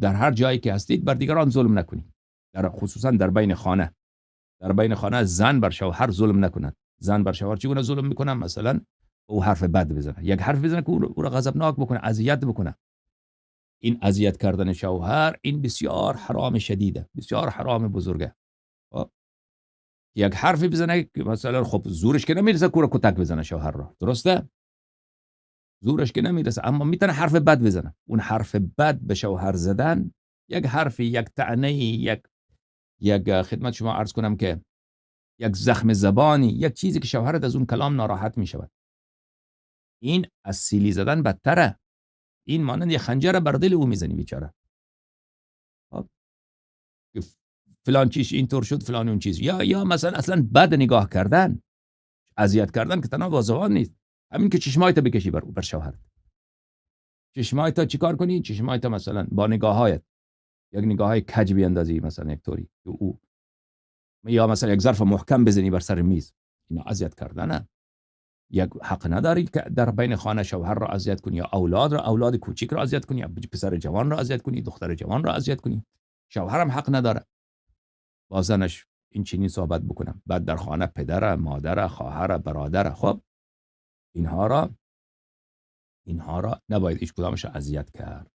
در هر جایی که هستید بر دیگران ظلم نکنید، خصوصا در بین خانه. در بین خانه زن بر شوهر ظلم نکند. زن بر شوهر چگونه ظلم میکنه؟ مثلا او حرف بد بزنه، یک حرف بزنه که او را غضبناک بکنه، اذیت بکنه. این اذیت کردن شوهر این بسیار حرام شدیده، بسیار حرام بزرگه. یک حرفی بزنه که مثلا خب زورش که نمیرسه که کتک بزنه شوهر را، درسته؟ زورش که نمیرسه، اما میتونه حرف بد بزنه. اون حرف بد به شوهر زدن، یک حرفی، یک طعنه، یک خدمت شما عرض کنم که یک زخم زبانی، یک چیزی که شوهرت از اون کلام ناراحت میشود، این از سیلی زدن بدتره. این مانند یک خنجر بر دل او میزنی بیچاره. فلان چیز اینطور شد، فلان اون چیز، یا مثلا اصلا بد نگاه کردن، اذیت کردن که تنها با زبان نیست، همین که چشمایت بکشی بر شوهرت. چشمایت چیکار کنی؟ چشمایت مثلا با نگاهایت یک نگاهای کج بیاندازی، مثلا یک طوری که او، یا مثلا یک ظرف محکم بزنی بر سر میز. اینا اذیت کردنه. یک حق نداری که در بین خانه شوهر را اذیت کنی، یا اولاد کوچیک را اذیت کنی، یا پسر جوان را اذیت کنی، دختر جوان را اذیت کنی. شوهرم حق نداره با زنش این چنین صحبت بکنم. بعد در خانه پدر، مادر، خواهر، برادر، خب اینها را نباید هیچ کدامش اذیت کرد.